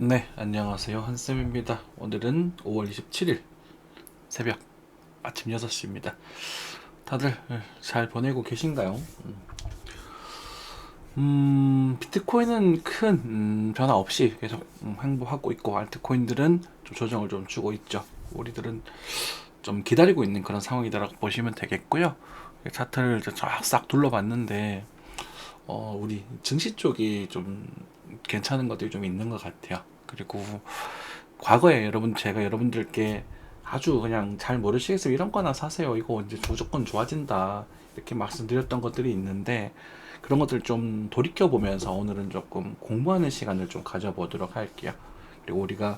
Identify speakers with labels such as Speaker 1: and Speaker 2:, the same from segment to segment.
Speaker 1: 네, 안녕하세요. 한쌤입니다. 오늘은 5월 27일 새벽 아침 6시입니다. 다들 잘 보내고 계신가요? 비트코인은 큰 변화 없이 계속 행보하고 있고, 알트코인들은 좀 조정을 좀 주고 있죠. 우리들은 좀 기다리고 있는 그런 상황이다라고 보시면 되겠고요. 차트를 쫙싹 둘러봤는데, 우리 증시 쪽이 좀 괜찮은 것들이 좀 있는 것 같아요. 그리고 과거에 제가 여러분들께 아주 그냥 잘 모르시겠어요. 이런 거나 사세요. 이거 이제 무조건 좋아진다. 이렇게 말씀드렸던 것들이 있는데, 그런 것들 좀 돌이켜 보면서 오늘은 조금 공부하는 시간을 좀 가져보도록 할게요. 그리고 우리가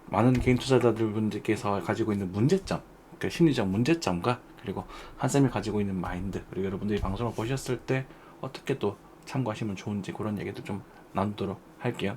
Speaker 1: 많은 개인 투자자들 분들께서 가지고 있는 문제점, 그러니까 심리적 문제점과 그리고 한쌤이 가지고 있는 마인드, 그리고 여러분들이 방송을 보셨을 때 어떻게 또 참고하시면 좋은지 그런 얘기도 좀 나누도록 할게요.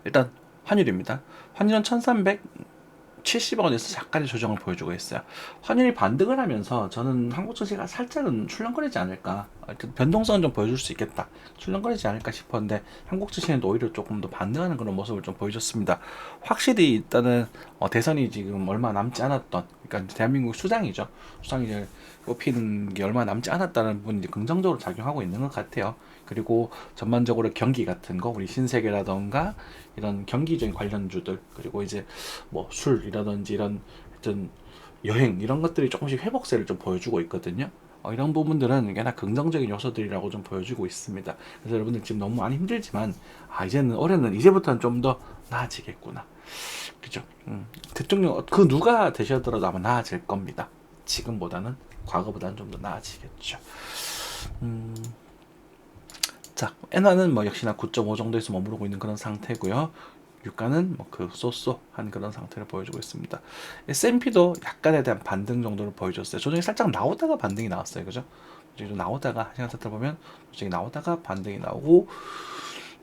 Speaker 1: 일단 환율입니다. 환율은 1370원에서 약간의 조정을 보여주고 있어요. 환율이 반등을 하면서 저는 한국 증시가 살짝은 출렁거리지 않을까, 변동성은 좀 보여줄 수 있겠다, 출렁거리지 않을까 싶었는데, 한국 증시는 오히려 조금 더 반등하는 그런 모습을 좀 보여줬습니다. 확실히 일단은 대선이 지금 얼마 남지 않았던, 그러니까 대한민국 수장이죠. 수장이 뽑히는 게 얼마 남지 않았다는 부분이 긍정적으로 작용하고 있는 것 같아요. 그리고 전반적으로 경기 같은 거, 우리 신세계라던가 이런 경기적인 관련주들, 그리고 이제 뭐 술이라든지 이런 하여튼 여행, 이런 것들이 조금씩 회복세를 좀 보여주고 있거든요. 이런 부분들은 꽤나 긍정적인 요소들이라고 좀 보여주고 있습니다. 그래서 여러분들 지금 너무 많이 힘들지만, 이제는 올해는 이제부터는 좀 더 나아지겠구나. 그죠? 대통령 그 누가 되셔더라도 아마 나아질 겁니다. 지금보다는, 과거보다는 좀 더 나아지겠죠. 자, 엔화는 뭐 역시나 9.5 정도에서 머무르고 있는 그런 상태고요. 유가는 뭐 그 쏘쏘한 그런 상태를 보여주고 있습니다. S&P도 약간에 대한 반등 정도를 보여줬어요. 조정이 살짝 나오다가 반등이 나왔어요. 그죠? 조정이 나오다가, 시간 차트 보면 조정이 나오다가 반등이 나오고,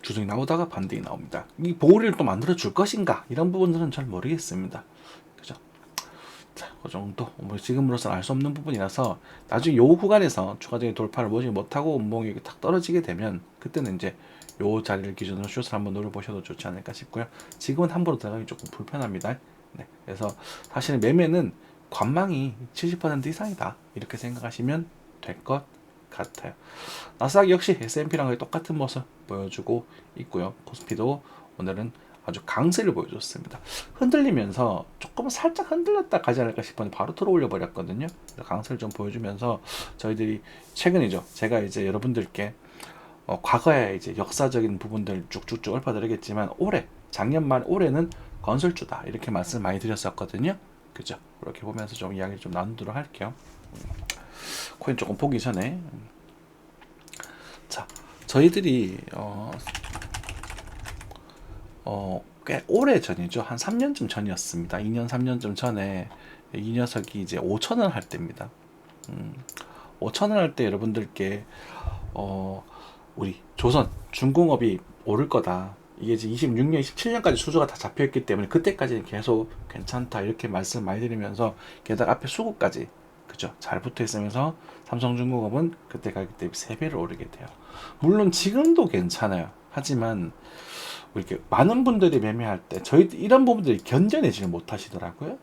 Speaker 1: 조정이 나오다가 반등이 나옵니다. 이 보호를 또 만들어 줄 것인가, 이런 부분들은 잘 모르겠습니다. 그죠? 자, 그 정도. 뭐 지금으로서는 알 수 없는 부분이라서, 나중에 요 구간에서 추가적인 돌파를 보지 못하고 운봉이 탁 떨어지게 되면, 그때는 이제 요 자리를 기준으로 숏을 한번 노려보셔도 좋지 않을까 싶고요. 지금은 함부로 들어가기 조금 불편합니다. 네, 그래서 사실은 매매는 관망이 70% 이상이다, 이렇게 생각하시면 될 것 같아요. 나스닥 역시 S&P랑 거의 똑같은 모습 보여주고 있고요. 코스피도 오늘은 아주 강세를 보여줬습니다. 흔들리면서 조금 살짝 흔들렸다 가지 않을까 싶었는데 바로 들어올려 버렸거든요. 강세를 좀 보여주면서 저희들이 최근이죠. 제가 이제 여러분들께 과거의 이제 역사적인 부분들 쭉쭉쭉 읊어드리겠지만, 작년 말 올해는 건설주다, 이렇게 말씀 많이 드렸었거든요. 그죠? 그렇게 보면서 좀 이야기를 좀 나누도록 할게요. 코인 조금 보기 전에, 자, 저희들이 꽤 오래 전이죠. 한 3년쯤 전이었습니다. 2년, 3년쯤 전에 이 녀석이 이제 5천원 할 때입니다. 5천원 할 때 여러분들께 우리 조선 중공업이 오를 거다, 이게 이제 26년, 27년까지 수주가 다 잡혀있기 때문에 그때까지는 계속 괜찮다, 이렇게 말씀 많이 드리면서, 게다가 앞에 수급까지 그죠, 잘 붙어 있으면서 삼성중공업은 그때 가격 대비 3배를 오르게 돼요. 물론 지금도 괜찮아요. 하지만 이렇게 많은 분들이 매매할 때 저희 이런 부분들이 견뎌내지를 못하시더라고요.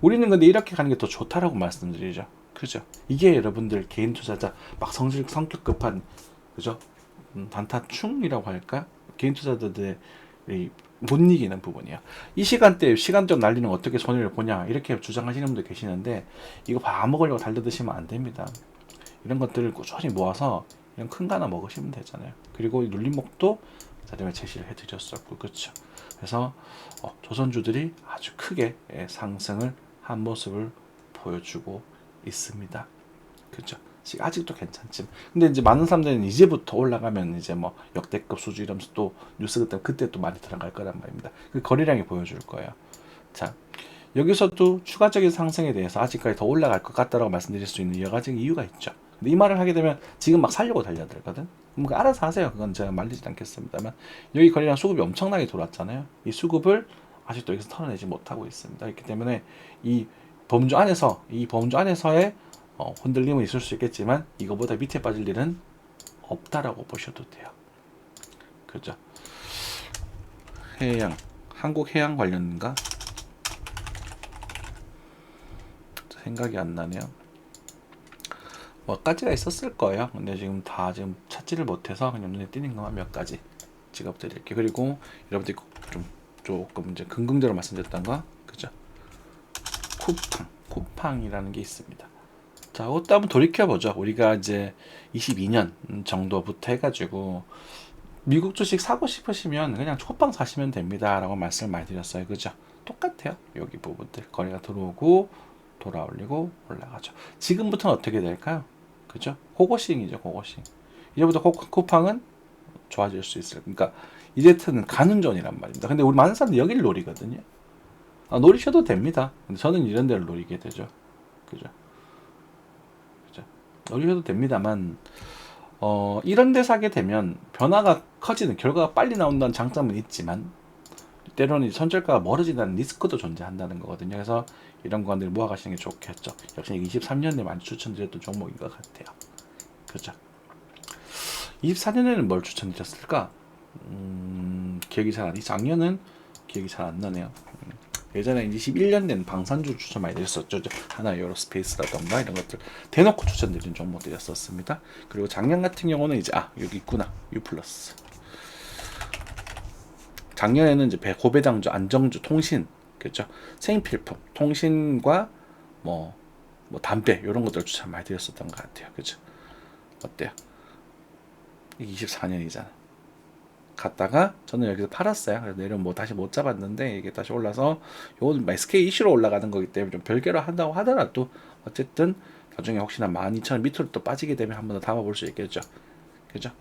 Speaker 1: 우리는 근데 이렇게 가는 게 더 좋다라고 말씀드리죠. 그죠? 이게 여러분들 개인 투자자 막 성격 급한, 그죠? 단타충이라고 할까? 개인 투자자들이 못 이기는 부분이야. 이 시간대 시간적 난리는 어떻게 손해를 보냐, 이렇게 주장하시는 분들 계시는데, 이거 밥 먹으려고 달려드시면 안 됩니다. 이런 것들을 꾸준히 모아서 이런 큰 거 하나 먹으시면 되잖아요. 그리고 눌림목도 자료에 제시를 해드렸었고, 그렇죠. 그래서 조선주들이 아주 크게 상승을 한 모습을 보여주고 있습니다. 그렇죠. 아직도 괜찮지. 근데 이제 많은 사람들은 이제부터 올라가면 이제 뭐 역대급 수주 이러면서 또 뉴스 그때 또 많이 들어갈 거란 말입니다. 그 거래량이 보여줄 거예요. 자, 여기서도 추가적인 상승에 대해서 아직까지 더 올라갈 것 같다라고 말씀드릴 수 있는 여러 가지 이유가 있죠. 근데 이 말을 하게 되면 지금 막 살려고 달려들거든. 그럼 알아서 하세요. 그건 제가 말리지 않겠습니다만, 여기 거래량 수급이 엄청나게 돌았잖아요. 이 수급을 아직도 여기서 털어내지 못하고 있습니다. 그렇기 때문에 이 범주 안에서의 흔들림은 있을 수 있겠지만, 이거보다 밑에 빠질 일은 없다라고 보셔도 돼요. 그죠? 해양, 한국 해양 관련인가? 생각이 안 나네요. 몇 가지가 있었을 거예요. 근데 지금 다 지금 찾지를 못해서 그냥 눈에 띄는 것만 몇 가지 찍어드릴게요. 그리고 여러분들이 좀 조금 이제 긍정적으로 말씀드렸던 거, 그죠? 쿠팡이라는 게 있습니다. 자, 그것도 한번 돌이켜보죠. 우리가 이제 22년 정도부터 해가지고 미국 주식 사고 싶으시면 그냥 쿠팡 사시면 됩니다 라고 말씀을 많이 드렸어요. 그죠? 똑같아요. 여기 부분들 거래가 들어오고 돌아올리고 올라가죠. 지금부터는 어떻게 될까요? 그죠? 고고싱이죠. 고고싱. 이제부터 쿠팡은 좋아질 수 있어요. 그러니까 이제부터는 가는 존이란 말입니다. 근데 우리 많은 사람들이 여기를 노리거든요. 노리셔도 됩니다. 근데 저는 이런 데를 노리게 되죠. 그죠? 노리셔도 됩니다만 이런 데 사게 되면 변화가 커지는, 결과가 빨리 나온다는 장점은 있지만 때로는 손절가가 멀어진다는 리스크도 존재한다는 거거든요. 그래서 이런 구간들을 모아가시는 게 좋겠죠. 역시 23년에 많이 추천드렸던 종목인 것 같아요. 그죠? 24년에는 뭘 추천드렸을까? 기억이 잘 안 나요. 작년은 기억이 잘 안 나네요. 예전에 21년 된 방산주 추천 많이 드렸었죠. 하나 에어로스페이스라던가 이런 것들 대놓고 추천드린 종목들이었었습니다. 그리고 작년 같은 경우는 이제 여기 있구나. 유플러스. 작년에는 이제 고배당주, 안정주, 통신, 그렇죠? 생필품, 통신과 뭐 담배 이런 것들 추천 많이 드렸었던 것 같아요. 그렇죠? 어때요? 24년이잖아. 갔다가 저는 여기서 팔았어요. 그래서 내려면 뭐 다시 못 잡았는데 이게 다시 올라서 요거는 SK 이슈로 올라가는 거기 때문에 좀 별개로 한다고 하더라도 어쨌든 나중에 혹시나 12,000원 밑으로 또 빠지게 되면 한 번 더 담아볼 수 있겠죠. 그죠?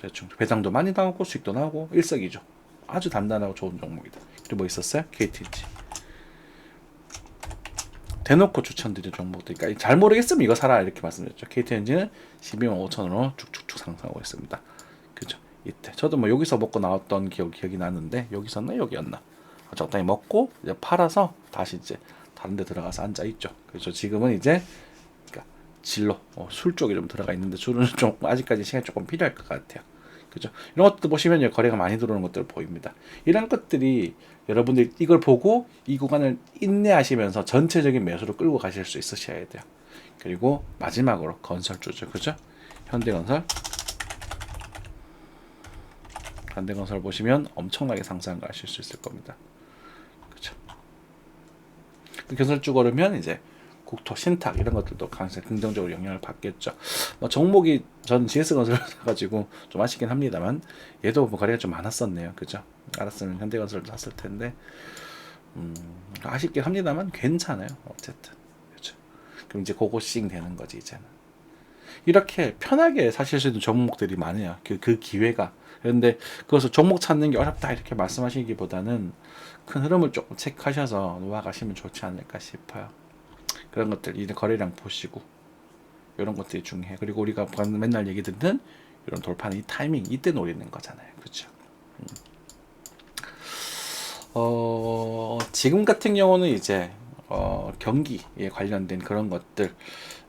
Speaker 1: 대충 배당도 많이 나오고 수익도 나오고 일석이조. 아주 단단하고 좋은 종목이다. 그리고 뭐 있었어요? KTNG. 대놓고 추천드린 종목들. 그러니까 잘 모르겠으면 이거 사라 이렇게 말씀드렸죠. KTNG는 12만 5천원으로 쭉쭉쭉 상승하고 있습니다. 그죠? 이때 저도 뭐 여기서 먹고 나왔던 기억이 나는데 여기서나 여기였나 적당히 먹고 이제 팔아서 다시 이제 다른 데 들어가서 앉아 있죠. 그래서 지금은 이제 그러니까 진로 술 쪽에 좀 들어가 있는데 술은 좀 아직까지 시간이 조금 필요할 것 같아요. 그죠? 이런 것도 보시면 거래가 많이 들어오는 것들 보입니다. 이런 것들이 여러분들이 이걸 보고 이 구간을 인내하시면서 전체적인 매수로 끌고 가실 수 있으셔야 돼요. 그리고 마지막으로 건설주죠. 그죠? 현대건설 보시면 엄청나게 상승한 걸 아실 수 있을 겁니다. 그렇죠? 건설주 고르면 이제 국토, 신탁 이런 것들도 강세 긍정적으로 영향을 받겠죠. 뭐 종목이 저는 GS건설을 사가지고 좀 아쉽긴 합니다만 얘도 뭐 거래가 좀 많았었네요. 그죠? 알았으면 현대건설을 샀을 텐데 아쉽긴 합니다만 괜찮아요. 어쨌든 그렇죠. 그럼 이제 고고싱 되는 거지 이제는. 이렇게 편하게 사실 수 있는 종목들이 많아요. 그 기회가. 그런데 그것을 종목 찾는 게 어렵다 이렇게 말씀하시기보다는 큰 흐름을 조금 체크하셔서 놓아가시면 좋지 않을까 싶어요. 그런 것들 이제 거래량 보시고 이런 것들이 중요해. 그리고 우리가 맨날 얘기 듣는 이런 돌파는 이 타이밍 이때 노리는 거잖아요. 그렇죠? 지금 같은 경우는 이제 경기에 관련된 그런 것들,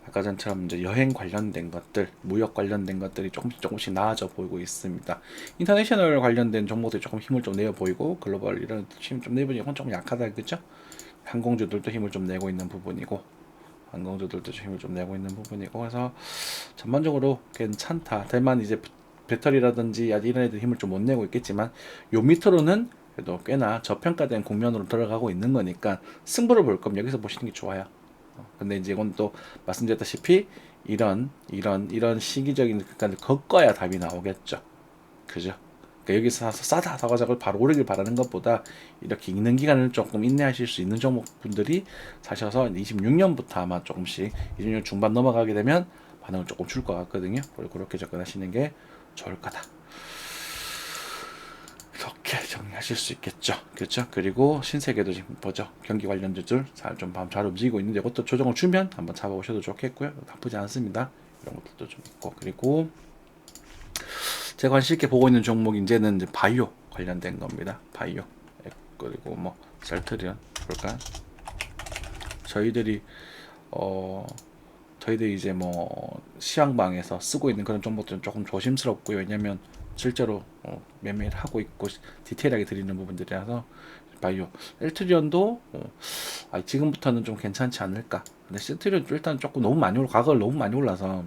Speaker 1: 아까 전처럼 이제 여행 관련된 것들, 무역 관련된 것들이 조금씩 나아져 보이고 있습니다. 인터내셔널 관련된 종목들이 조금 힘을 좀 내어 보이고 글로벌 이런 힘을 좀 내보니 이건 좀 약하다, 그죠? 항공주들도 힘을 좀 내고 있는 부분이고, 그래서 전반적으로 괜찮다. 다만 이제 배터리라든지 이런 애들 힘을 좀 못 내고 있겠지만 요 밑으로는 그래도 꽤나 저평가된 국면으로 들어가고 있는 거니까 승부를 볼 거면 여기서 보시는 게 좋아요. 근데 이제 이건 또 말씀드렸다시피 이런 시기적인 극단을 걷어야 답이 나오겠죠. 그죠? 그러니까 여기서 사서 싸다 사가지고 바로 오르길 바라는 것보다 이렇게 있는 기간을 조금 인내하실 수 있는 종목분들이 사셔서 26년부터 아마 조금씩 26년 중반 넘어가게 되면 반응을 조금 줄 것 같거든요. 그렇게 접근하시는 게 좋을 거다. 이렇게 정리하실 수 있겠죠. 그렇죠? 그리고 신세계도 지금 보죠. 경기 관련주들 잘 움직이고 있는데 이것도 조정을 주면 한번 잡아보셔도 좋겠고요. 나쁘지 않습니다. 이런 것들도 좀 있고. 그리고 제가 관심 있게 보고 있는 종목이 이제는 이제 바이오 관련된 겁니다. 바이오. 그리고 뭐 셀트리온 볼까요? 저희들이 이제 뭐 시황방에서 쓰고 있는 그런 종목들은 조금 조심스럽고요. 왜냐면 실제로 매매를 하고 있고 디테일하게 드리는 부분들이라서 바이오 셀트리온도 지금부터는 좀 괜찮지 않을까. 근데 셀트리온 일단 조금 너무 많이 가격을 너무 많이 올라서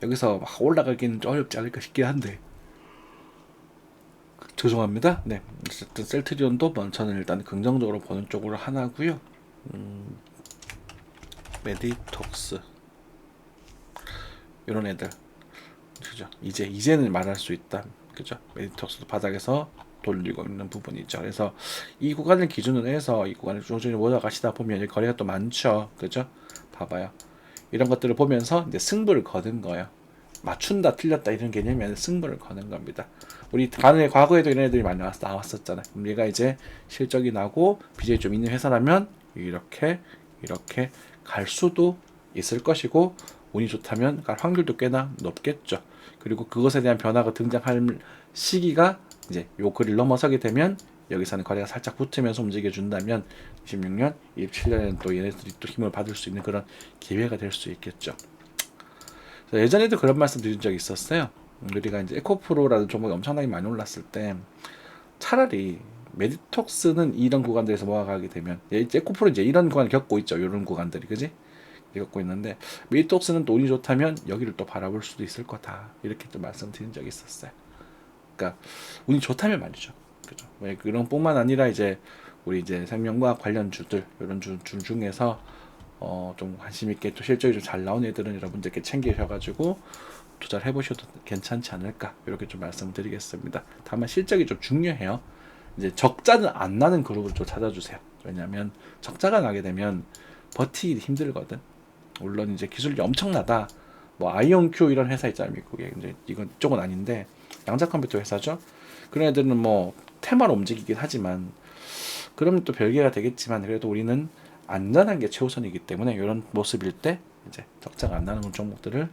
Speaker 1: 여기서 막 올라가기는 좀 어렵지 않을까 싶긴 한데 죄송합니다. 네, 어쨌든 셀트리온도 저는 일단 긍정적으로 보는 쪽으로 하나고요. 메디톡스 이런 애들 그죠? 이제는 말할 수 있다. 그죠? 메디톡스도 바닥에서 돌리고 있는 부분이죠. 그래서 이 구간을 기준으로 해서 이 구간을 조금씩 올라가시다 보면 여기 거래가 또 많죠. 그죠? 봐봐요. 이런 것들을 보면서 이제 승부를 거는 거예요. 맞춘다, 틀렸다 이런 개념이 아니라 승부를 거는 겁니다. 우리 과거에도 이런 애들이 많이 나왔었잖아요. 그럼 얘가 이제 실적이 나고 BJ 좀 있는 회사라면 이렇게 갈 수도 있을 것이고 운이 좋다면 갈 확률도 꽤나 높겠죠. 그리고 그것에 대한 변화가 등장할 시기가 이제 요 글을 넘어서게 되면 여기서는 거래가 살짝 붙으면서 움직여 준다면 26년, 27년에는 또 얘네들이 또 힘을 받을 수 있는 그런 기회가 될 수 있겠죠. 예전에도 그런 말씀 드린 적이 있었어요. 우리가 이제 에코프로라는 종목이 엄청나게 많이 올랐을 때 차라리 메디톡스는 이런 구간들에서 모아가게 되면 에코프로 이제 이런 구간을 겪고 있죠. 이런 구간들이 그지? 겪고 있는데 메디톡스는 또 운이 좋다면 여기를 또 바라볼 수도 있을 거다. 이렇게 또 말씀드린 적이 있었어요. 그러니까 운이 좋다면 말이죠. 그죠? 왜 그런 뿐만 아니라 이제 우리 이제 생명과학 관련 주들 이런 주 중에서 좀 관심 있게 또 실적이 좀 잘 나온 애들은 여러분들께 챙기셔가지고 투자를 해보셔도 괜찮지 않을까 이렇게 좀 말씀드리겠습니다. 다만 실적이 좀 중요해요. 이제 적자는 안 나는 그룹을 좀 찾아주세요. 왜냐하면 적자가 나게 되면 버티기 힘들거든. 물론 이제 기술이 엄청나다. 뭐 아이온큐 이런 회사 있잖아요, 미국에. 이제 이쪽은 아닌데 양자 컴퓨터 회사죠. 그런 애들은 뭐 테마로 움직이긴 하지만 그러면 또 별개가 되겠지만 그래도 우리는 안전한 게 최우선이기 때문에 이런 모습일 때 이제 적자가 안 나는 종목들을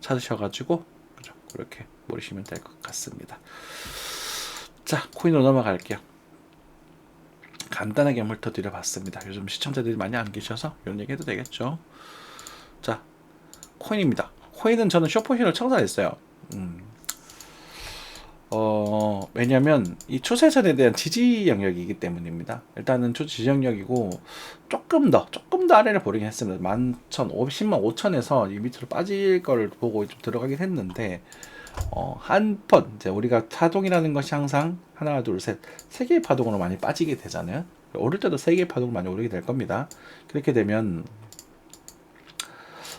Speaker 1: 찾으셔가지고 그죠? 그렇게 모르시면 될 것 같습니다. 자, 코인으로 넘어갈게요. 간단하게 훑어드려봤습니다. 요즘 시청자들이 많이 안 계셔서 이런 얘기 해도 되겠죠. 자, 코인입니다. 코인은 저는 슈퍼히어로 청산했어요. 왜냐면 이 추세선에 대한 지지 영역이기 때문입니다. 일단은 지지 영역이고 조금 더 아래를 보르긴 했습니다. 11,510만 5천에서 이 밑으로 빠질 걸 보고 좀 들어가긴 했는데 한 번 이제 우리가 파동이라는 것이 항상 하나 둘 셋 세 개의 파동으로 많이 빠지게 되잖아요. 오를 때도 세 개의 파동으로 많이 오르게 될 겁니다. 그렇게 되면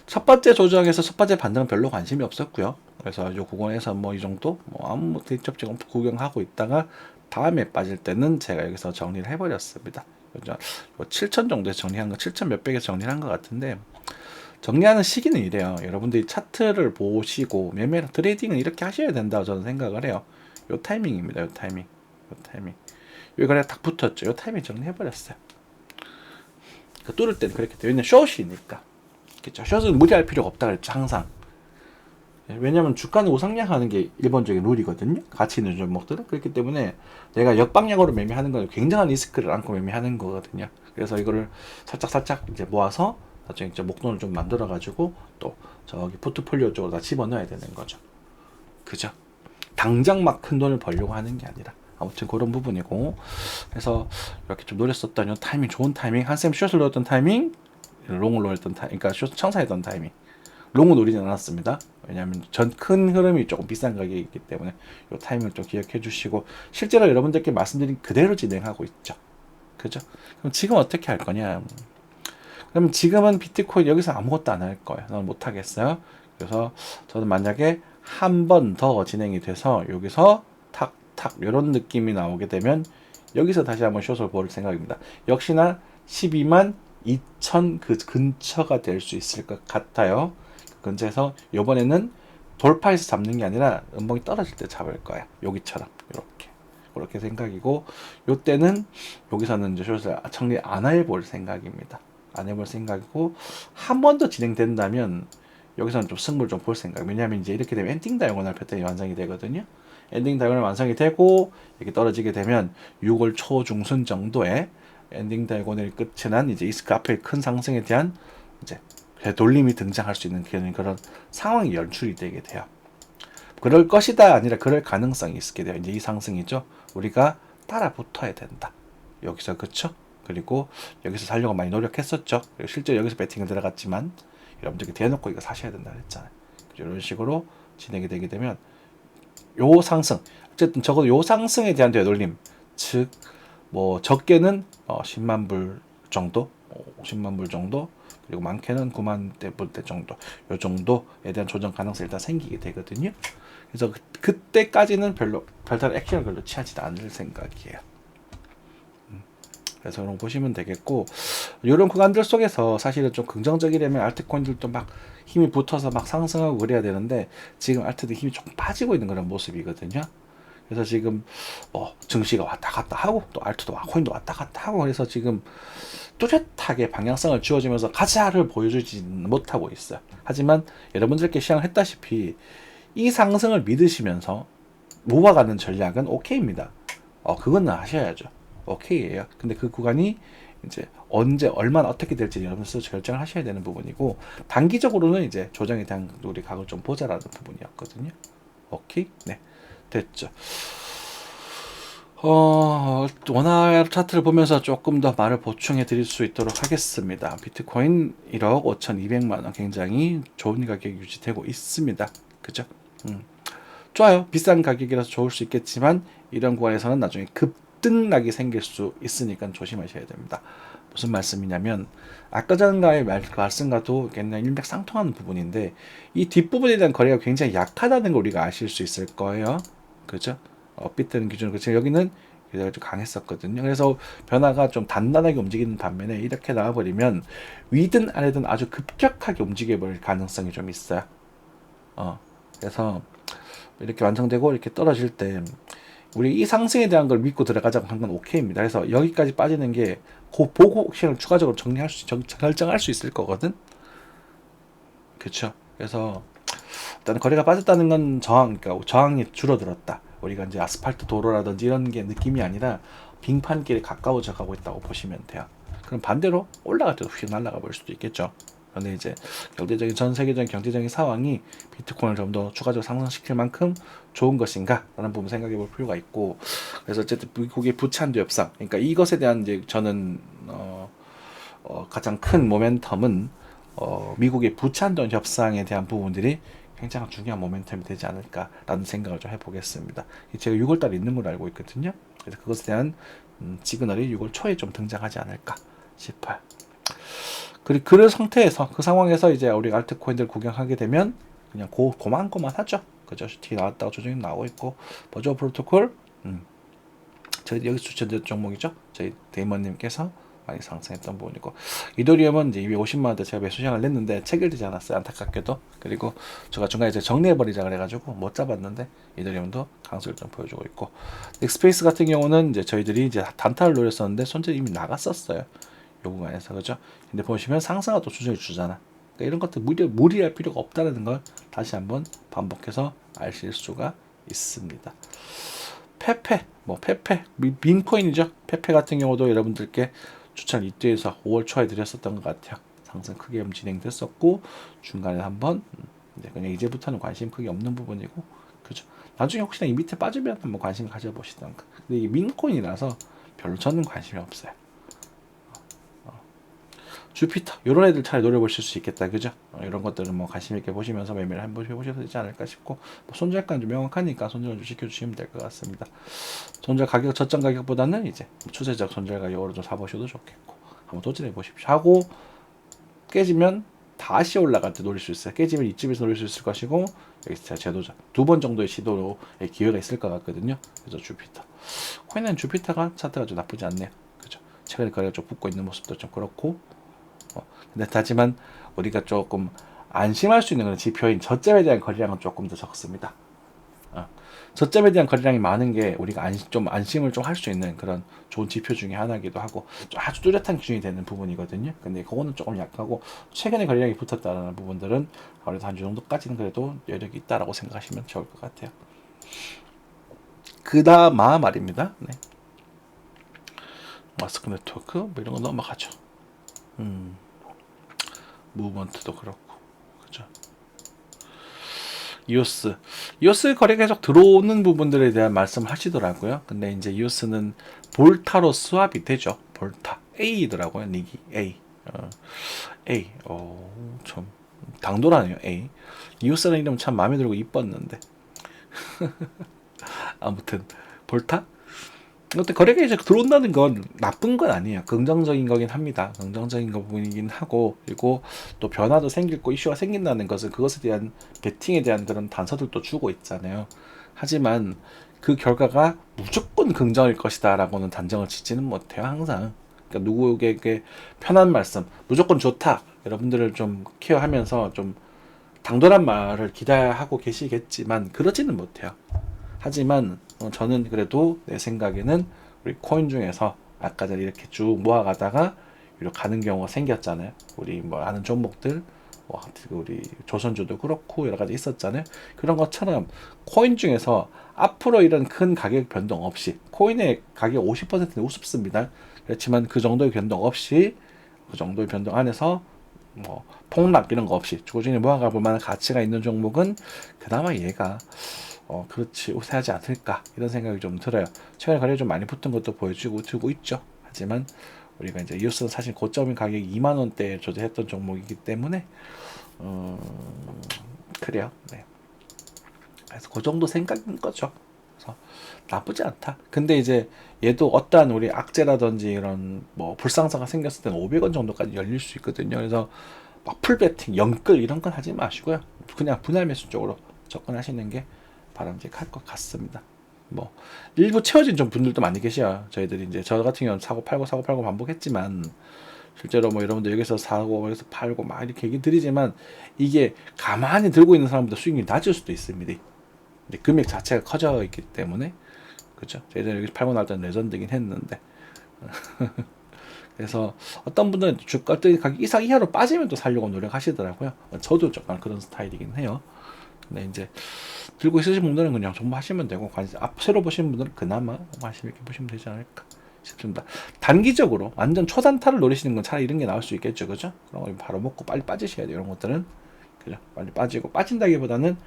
Speaker 1: 첫 번째 조정에서 첫 번째 반등은 별로 관심이 없었고요. 그래서 이 구간에서 뭐 이 정도 아무 대접적으로 구경하고 있다가 다음에 빠질 때는 제가 여기서 정리를 해버렸습니다. 7천 정도에서 정리한 거, 7천 몇백에서 정리한 것 같은데 정리하는 시기는 이래요. 여러분들이 차트를 보시고 매매 트레이딩은 이렇게 하셔야 된다고 저는 생각을 해요. 요 타이밍입니다. 요 타이밍. 여기 거래가 딱 붙었죠. 요 타이밍 정리해버렸어요. 그 뚫을 때는 그렇게 돼요. 왜냐면 숏이니까. 그렇죠. 숏은 무리할 필요가 없다 그랬죠. 항상. 왜냐면 주가는 우상향하는 게 일반적인 룰이거든요. 가치 있는 종목들은. 그렇기 때문에 내가 역방향으로 매매하는 건 굉장한 리스크를 안고 매매하는 거거든요. 그래서 이거를 살짝 이제 모아서 나중에 이제 목돈을 좀 만들어 가지고 또 저기 포트폴리오 쪽으로 다 집어넣어야 되는 거죠. 그죠? 당장 막 큰 돈을 벌려고 하는 게 아니라 아무튼 그런 부분이고 그래서 이렇게 좀 노렸었던 요 타이밍 좋은 타이밍 한샘 숏을 넣었던 타이밍 롱을 노렸던 타이밍 그러니까 숏 청산했던 타이밍 롱은 노리진 않았습니다. 왜냐하면 전 큰 흐름이 조금 비싼 가격이기 때문에 이 타이밍을 좀 기억해 주시고 실제로 여러분들께 말씀드린 그대로 진행하고 있죠. 그죠? 그럼 지금 어떻게 할 거냐? 그럼 지금은 비트코인 여기서 아무것도 안 할 거예요. 저는 못 하겠어요. 그래서 저는 만약에 한 번 더 진행이 돼서 여기서 탁탁 이런 느낌이 나오게 되면 여기서 다시 한번 숏을 볼 생각입니다. 역시나 12만 2천 그 근처가 될 수 있을 것 같아요. 그 근처에서 이번에는 돌파해서 잡는 게 아니라 음봉이 떨어질 때 잡을 거예요. 여기처럼 그렇게 생각이고 요때는 여기서는 이제 숏을 정리 안 해볼 생각입니다. 안 해볼 생각이고 한 번 더 진행된다면 여기서는 좀 승부를 좀 볼 생각. 왜냐하면 이제 이렇게 되면 엔딩 다이아고널 패턴이 완성이 되거든요. 엔딩 다이아고널 완성이 되고 이렇게 떨어지게 되면 6월 초 중순 정도에 엔딩 다이아고널이 끝이 난 이제 이스크 앞에 큰 상승에 대한 이제 되돌림이 등장할 수 있는 그런 상황이 연출이 되게 돼요. 그럴 것이다 아니라 그럴 가능성이 있게 돼요. 이제 이 상승이죠. 우리가 따라 붙어야 된다. 여기서 그쵸? 그리고 여기서 살려고 많이 노력했었죠. 그리고 실제 여기서 배팅을 들어갔지만 여러분들이 대놓고 이거 사셔야 된다 했잖아요. 이런 식으로 진행이 되게 되면 요 상승, 어쨌든 적어도 요 상승에 대한 되돌림, 즉 뭐 적게는 10만 불 정도, 50만 불 정도, 그리고 많게는 9만 불대 정도, 요 정도에 대한 조정 가능성이 일단 생기게 되거든요. 그래서 그때까지는 별다른 액션을 별로 취하지 않을 생각이에요. 그래서 그런 거 보시면 되겠고, 이런 구간들 속에서 사실은 좀 긍정적이려면 알트코인들도 막 힘이 붙어서 막 상승하고 그래야 되는데, 지금 알트도 힘이 조금 빠지고 있는 그런 모습이거든요. 그래서 지금 증시가 왔다 갔다 하고 또 알트도 코인도 왔다 갔다 하고, 그래서 지금 뚜렷하게 방향성을 쥐어주면서 가자를 보여주지 못하고 있어요. 하지만 여러분들께 시향을 했다시피 이 상승을 믿으시면서 모아가는 전략은 오케이입니다. 그건 하셔야죠. 오케이예요. 근데 그 구간이 이제 언제 얼마나 어떻게 될지 여러분 스스로 결정을 하셔야 되는 부분이고, 단기적으로는 이제 조정에 대한 우리 각을 좀 보자라는 부분이었거든요. 오케이? 네, 됐죠. 원화 차트를 보면서 조금 더 말을 보충해 드릴 수 있도록 하겠습니다. 비트코인 1억 5,200만 원 굉장히 좋은 가격이 유지되고 있습니다. 그죠? 좋아요. 비싼 가격이라서 좋을 수 있겠지만 이런 구간에서는 나중에 급등락이 생길 수 있으니까 조심하셔야 됩니다. 무슨 말씀이냐면 아까 전과의 말씀과도 굉장히 일맥상통하는 부분인데, 이 뒷부분에 대한 거래가 굉장히 약하다는 걸 우리가 아실 수 있을 거예요. 그죠? 업비트는 기준으로. 그렇죠. 여기는 좀 강했었거든요. 그래서 변화가 좀 단단하게 움직이는 반면에 이렇게 나와버리면 위든 아래든 아주 급격하게 움직여버릴 가능성이 좀 있어요. 그래서 이렇게 완성되고 이렇게 떨어질 때 우리 이 상승에 대한 걸 믿고 들어가자고 한 건 오케이입니다. 그래서 여기까지 빠지는 게 보고 옵션을 추가적으로 결정할 수 있을 거거든. 그렇죠. 그래서 일단 거래가 빠졌다는 건 그러니까 저항이 줄어들었다. 우리가 이제 아스팔트 도로라든지 이런 게 느낌이 아니라 빙판길에 가까워져 가고 있다고 보시면 돼요. 그럼 반대로 올라갈 때도 휙 날아가 볼 수도 있겠죠. 그런데 이제 전 세계적인 경제적인 상황이 비트코인을 좀 더 추가적으로 상승시킬 만큼 좋은 것인가 라는 부분 생각해 볼 필요가 있고, 그래서 어쨌든 미국의 부채 협상, 그러니까 이것에 대한 이제 저는 가장 큰 모멘텀은 미국의 부채 협상에 대한 부분들이 굉장히 중요한 모멘텀이 되지 않을까라는 생각을 좀 해보겠습니다. 제가 6월달에 있는 걸 알고 있거든요. 그래서 그것에 대한 시그널이 6월 초에 좀 등장하지 않을까 싶어요. 그리고 그 상황에서 이제 우리 알트코인들 구경하게 되면 그냥 고만고만하죠. 그죠? 뒤 나왔다가 조정이 나오고 있고, 버저 프로토콜, 저희 여기 추천된 종목이죠. 저희 데이먼님께서 많이 상승했던 부분이고, 이더리움은 이제 250만 원대 제가 매수 시장을 냈는데 체결되지 않았어요. 안타깝게도. 그리고 제가 중간에 이제 정리해버리자 그래가지고 못 잡았는데 이더리움도 강수를 좀 보여주고 있고, 엑스페이스 같은 경우는 이제 저희들이 이제 단타를 노렸었는데 손절 이미 나갔었어요. 요 구간에서. 그죠? 근데 보시면 상승가 또 조정해 주잖아. 그러니까 이런 것들 무리할 필요가 없다는 걸 다시 한번 반복해서 아실 수가 있습니다. 페페 민코인이죠. 페페 같은 경우도 여러분들께 추천 이때에서 5월 초에 드렸었던 것 같아요. 상승 크게 진행됐었고, 중간에 한번 그냥 이제부터는 관심 크게 없는 부분이고, 그죠? 나중에 혹시나 이 밑에 빠지면 한번 관심 가져보시던가. 근데 이게 민코인이라서 별로 저는 관심이 없어요. 주피터 이런 애들 잘 노려보실 수 있겠다. 그죠? 이런 것들은 뭐 관심 있게 보시면서 매매를 한번 해보셔도 되지 않을까 싶고, 뭐 손절가는 좀 명확하니까 손절을 좀 시켜주시면 될 것 같습니다. 손절 가격 저점 가격보다는 이제 추세적 손절 가격으로 좀 사보셔도 좋겠고, 한번 도전해 보십시오. 하고 깨지면 다시 올라갈 때 노릴 수 있어요. 깨지면 이쯤에서 노릴 수 있을 것이고, 여기서 재도전 2번 정도의 시도로의 기회가 있을 것 같거든요. 그래서 주피터 코인은 주피터가 차트가 좀 나쁘지 않네요. 그죠? 최근에 거래가 좀 붙고 있는 모습도 좀 그렇고, 근데 하지만 우리가 조금 안심할 수 있는 그런 지표인 저점에 대한 거래량은 조금 더 적습니다. 저점에 대한 거래량이 많은 게 우리가 좀 안심을 좀 할 수 있는 그런 좋은 지표 중에 하나이기도 하고, 아주 뚜렷한 기준이 되는 부분이거든요. 근데 그거는 조금 약하고, 최근에 거래량이 붙었다는 부분들은 아무래도 한 주 정도까지는 그래도 여력이 있다라고 생각하시면 좋을 것 같아요. 그다음 말입니다. 네. 마스크 네트워크 뭐 이런 거 넘어가죠. 무브먼트도 그렇고, 그죠? 이오스 거래 계속 들어오는 부분들에 대한 말씀을 하시더라고요. 근데 이제 이오스는 볼타로 스왑이 되죠. 볼타 A더라고요. 닉이 A. A. 참 당돌하네요. A. 이오스라는 이름 참 마음에 들고 이뻤는데. 아무튼 볼타. 근데 거래가 이제 들어온다는 건 나쁜 건 아니에요. 긍정적인 거긴 합니다. 긍정적인 거 부분이긴 하고, 그리고 또 변화도 생기고 이슈가 생긴다는 것은 그것에 대한 베팅에 대한 그런 단서들도 주고 있잖아요. 하지만 그 결과가 무조건 긍정일 것이다 라고는 단정을 짓지는 못해요. 항상. 그러니까 누구에게 편한 말씀, 무조건 좋다. 여러분들을 좀 케어하면서 좀 당돌한 말을 기대하고 계시겠지만 그러지는 못해요. 하지만 저는 그래도 내 생각에는 우리 코인 중에서 아까 전에 이렇게 쭉 모아가다가 이렇게 가는 경우가 생겼잖아요. 우리 뭐 아는 종목들, 우리 조선주도 그렇고 여러 가지 있었잖아요. 그런 것처럼 코인 중에서 앞으로 이런 큰 가격 변동 없이, 코인의 가격 50%는 우습습니다. 그렇지만 그 정도의 변동 없이, 그 정도의 변동 안에서 뭐 폭락 이런 거 없이 꾸준히 모아가 볼 만한 가치가 있는 종목은 그나마 얘가 그렇지 우세하지 않을까 이런 생각이 좀 들어요. 최근에 거래 좀 많이 붙은 것도 보여주고 있죠. 하지만 우리가 이제 이오스는 사실 고점인 가격이 2만 원대에 조제했던 종목이기 때문에 그래요. 네. 그래서 그 정도 생각인 거죠. 그래서 나쁘지 않다. 근데 이제 얘도 어떠한 우리 악재라든지 이런 뭐 불상사가 생겼을 때는 500원 정도까지 열릴 수 있거든요. 그래서 막 풀배팅, 영끌 이런 건 하지 마시고요. 그냥 분할 매수 쪽으로 접근하시는 게 바람직할 것 같습니다. 뭐 일부 채워진 좀 분들도 많이 계셔요. 저희들이 이제 저 같은 경우는 사고 팔고 반복했지만 실제로 뭐 여러분들 여기서 사고 여기서 팔고 막 이렇게 얘기 드리지만 이게 가만히 들고 있는 사람보다 수익률이 낮을 수도 있습니다. 근데 금액 자체가 커져 있기 때문에 그렇죠. 저희들 여기 팔고 날 때는 레전드긴 했는데 그래서 어떤 분들은 주가 가격 이상 이하로 빠지면 또 살려고 노력하시더라고요. 저도 조금 그런 스타일이긴 해요. 근데 이제 들고 있으신 분들은 그냥 정보 하시면 되고 새로 보시는 분들은 그나마 관심 있게 보시면 되지 않을까 싶습니다. 단기적으로 완전 초단타를 노리시는 건 차라리 이런 게 나올 수 있겠죠, 그죠? 그런 거 바로 먹고 빨리 빠지셔야 돼요. 이런 것들은 그죠? 빨리 빠지고 빠진다기보다는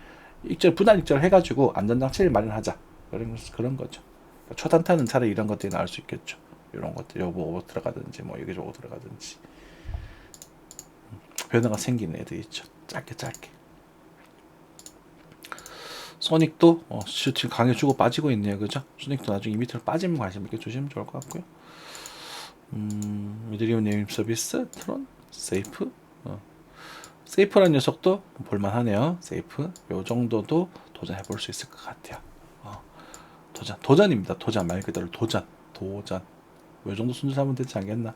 Speaker 1: 분할 익절 해가지고 안전장치를 마련하자 그런 거죠. 초단타는 차라리 이런 것들이 나올 수 있겠죠. 이런 것들 뭐 들어가든지 뭐 여기저기 들어가든지 변화가 생기는 애들 있죠. 짧게. 소닉도 슈팅 강에 주고 빠지고 있네요, 그죠? 소닉도 나중에 밑으로 빠지면 관심 있게 주시면 좋을 것 같고요. 이더리움 네임 서비스, 트론, 세이프, 세이프라는 녀석도 볼만하네요. 세이프, 요 정도도 도전해볼 수 있을 것 같아요. 도전입니다. 도전 말 그대로 도전. 요 정도 순조하면 되지 않겠나?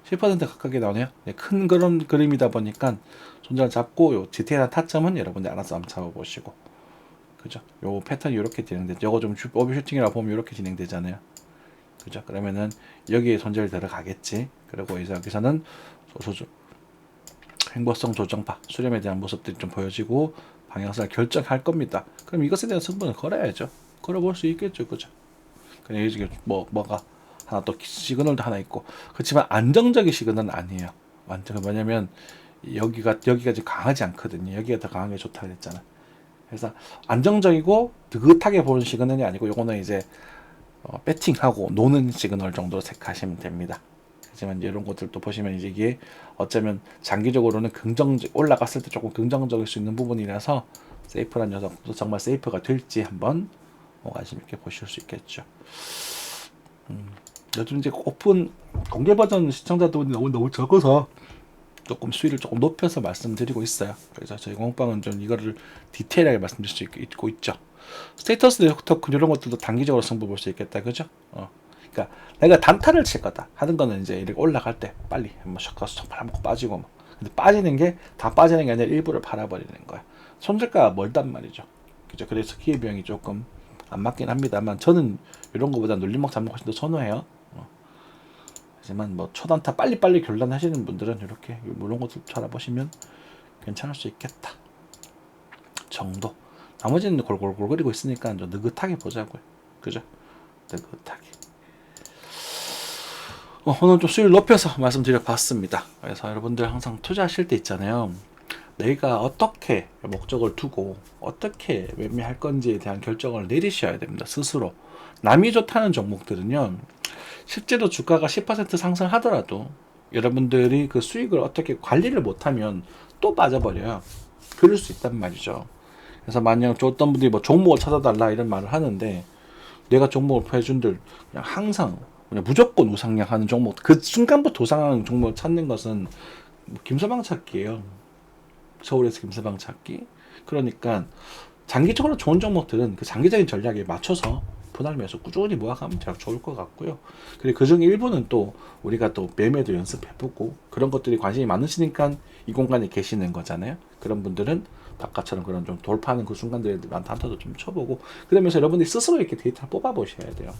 Speaker 1: 10% 가깝게 나오네요. 네, 큰 그런 그림이다 보니까 손절 잡고 요 디테일한 타점은 여러분들 알아서 한번 잡아보시고. 그죠? 요 패턴이 이렇게 진행되죠. 요거 좀 오버슈팅이라고 보면 이렇게 진행되잖아요. 그죠? 그러면은 여기에 손절 들어가겠지. 그리고 여기서는 행보성 조정파, 수렴에 대한 모습들이 좀 보여지고 방향성을 결정할 겁니다. 그럼 이것에 대한 승부는 걸어야죠. 걸어볼 수 있겠죠, 그죠? 그냥 이게 뭐가 하나 또 시그널도 하나 있고 그렇지만 안정적인 시그널은 아니에요. 완전 뭐냐면 여기가 지금 강하지 않거든요. 여기가 더 강하게 좋다 그랬잖아. 그래서 안정적이고 느긋하게 보는 시그널이 아니고 요거는 이제 배팅하고 노는 시그널 정도로 생각하시면 됩니다. 하지만 이런 것들도 보시면 이제 이게 어쩌면 장기적으로는 올라갔을 때 조금 긍정적일 수 있는 부분이라서 세이프란 녀석도 정말 세이프가 될지 한번 관심 있게 보실 수 있겠죠. 요즘 이제 오픈 공개 버전 시청자들이 너무 적어서 조금 수위를 조금 높여서 말씀드리고 있어요. 그래서 저희 공방은 좀 이거를 디테일하게 말씀드릴 수 있죠. 스테이터스 토큰 이런 것들도 단기적으로 승부 볼 수 있겠다, 그죠? 그러니까 내가 단타를 칠 거다 하는 거는 이제 이렇게 올라갈 때 빨리 한번 셔커스 팔아먹고 빠지고 뭐. 근데 빠지는 게 다 빠지는 게 아니라 일부를 팔아버리는 거야. 손절가가 멀단 말이죠. 그죠? 그래서 기회비용이 조금 안 맞긴 합니다만 저는 이런 거보다 눌림목 잡는 거 훨씬 더 선호해요. 하지만 뭐 초단타 빨리 결단하시는 분들은 이렇게 이런 것들 찾아보시면 괜찮을 수 있겠다 정도. 나머지는 골골거리고 있으니까 좀 느긋하게 보자고요. 그죠? 느긋하게. 오늘 좀 수위를 높여서 말씀드려 봤습니다. 그래서 여러분들 항상 투자하실 때 있잖아요. 내가 어떻게 목적을 두고 어떻게 매매할 건지에 대한 결정을 내리셔야 됩니다. 스스로. 남이 좋다는 종목들은요, 실제로 주가가 10% 상승하더라도 여러분들이 그 수익을 어떻게 관리를 못하면 또 빠져버려요. 그럴 수 있단 말이죠. 그래서 만약 어떤 분들이 뭐 종목을 찾아달라 이런 말을 하는데, 내가 종목을 표해준들 그냥 항상 그냥 무조건 우상향하는 종목, 그 순간부터 우상향하는 종목을 찾는 것은 뭐 김서방 찾기예요. 서울에서 김서방 찾기. 그러니까 장기적으로 좋은 종목들은 그 장기적인 전략에 맞춰서 분할 매수 꾸준히 모아가면 제가 좋을 것 같고요. 그리고 그중 일부는 또 우리가 또 매매도 연습해보고 그런 것들이 관심이 많으시니까 이 공간에 계시는 거잖아요. 그런 분들은 바깥처럼 그런 좀 돌파하는 그 순간들에 대한 단타도 좀 쳐보고, 그러면서 여러분들이 스스로 이렇게 데이터를 뽑아보셔야 돼요.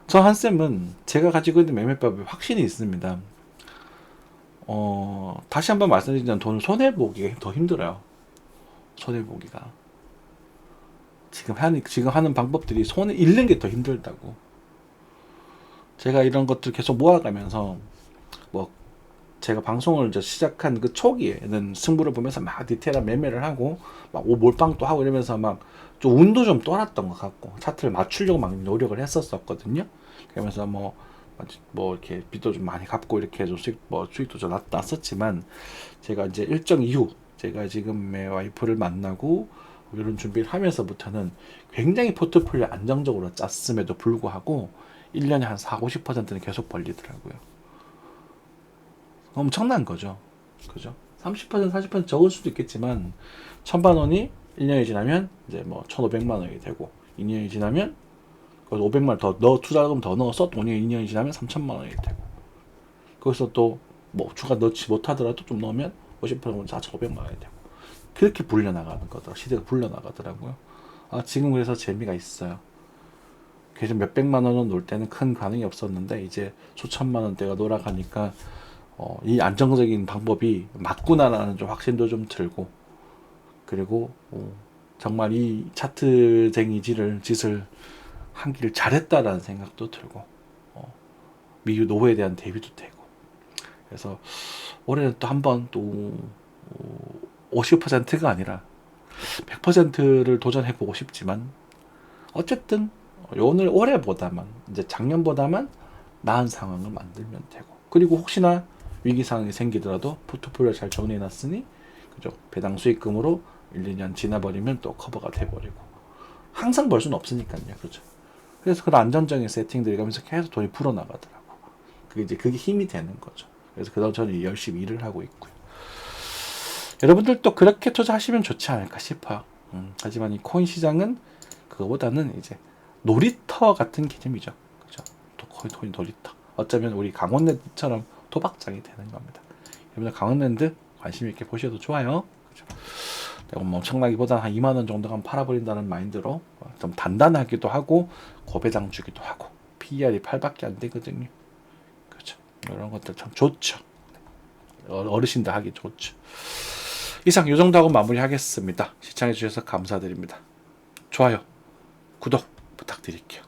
Speaker 1: 저 한쌤은 제가 가지고 있는 매매법에 확신이 있습니다. 다시 한번 말씀드리자면 돈을 손해보기가 더 힘들어요. 손해보기가. 지금 하는 방법들이 손에 잃는 게 더 힘들다고. 제가 이런 것들 계속 모아가면서, 뭐, 제가 방송을 이제 시작한 그 초기에는 승부를 보면서 막 디테일한 매매를 하고, 막 몰빵도 하고 이러면서 막 좀 운도 좀 떠났던 것 같고, 차트를 맞추려고 막 노력을 했었거든요. 그러면서 뭐 이렇게 빚도 좀 많이 갚고 이렇게 해서 수익도 좀 났었지만, 제가 이제 일정 이후 제가 지금의 와이프를 만나고 이런 준비를 하면서부터는 굉장히 포트폴리오 안정적으로 짰음에도 불구하고 1년에 한 4, 50%는 계속 벌리더라고요. 엄청난 거죠. 그죠? 30%, 40% 적을 수도 있겠지만 1000만 원이 1년이 지나면 이제 뭐 1,500만 원이 되고, 2년이 지나면 거기서 500만 원 더 투자금 더 넣어서 돈이 2년이 지나면 3,000만 원이 되고, 거기서 또 뭐 추가 넣지 못하더라도 좀 넣으면 50%면 4,500만 원이 되고, 그렇게 불려나가는 거더라. 시대가 불려나가더라고요. 지금 그래서 재미가 있어요. 계속 몇백만 원을 놓을 때는 큰 반응이 없었는데 이제 수천만 원대가 돌아가니까 이 안정적인 방법이 맞구나라는 좀 확신도 좀 들고, 그리고 정말 이 짓을 하기를 잘했다라는 생각도 들고, 미유 노후에 대한 대비도 되고. 그래서 올해는 또 한번 또 50%가 아니라 100%를 도전해보고 싶지만, 어쨌든 올해보다만 이제 작년보다만 나은 상황을 만들면 되고, 그리고 혹시나 위기 상황이 생기더라도 포트폴리오 잘 정리해놨으니 그죠, 배당 수익금으로 1, 2년 지나버리면 또 커버가 돼버리고, 항상 벌 수는 없으니까요. 그렇죠. 그래서 그런 안전적인 세팅들이 가면서 계속 돈이 불어나가더라고. 그게 힘이 되는 거죠. 그래서 그다음 저는 열심히 일을 하고 있고요. 여러분들도 그렇게 투자하시면 좋지 않을까 싶어요. 하지만 이 코인 시장은 그거보다는 이제 놀이터 같은 개념이죠. 그죠? 코인 놀이터. 어쩌면 우리 강원랜드처럼 도박장이 되는 겁니다. 여러분들 강원랜드 관심 있게 보셔도 좋아요. 그죠? 내가 뭐 엄청나기보다 한 2만 원 정도만 팔아버린다는 마인드로 좀 단단하기도 하고 고배당 주기도 하고, PER이 8밖에 안 되거든요. 그렇죠. 이런 것들 참 좋죠. 어르신들 하기 좋죠. 이상 이 정도 하고 마무리하겠습니다. 시청해주셔서 감사드립니다. 좋아요, 구독 부탁드릴게요.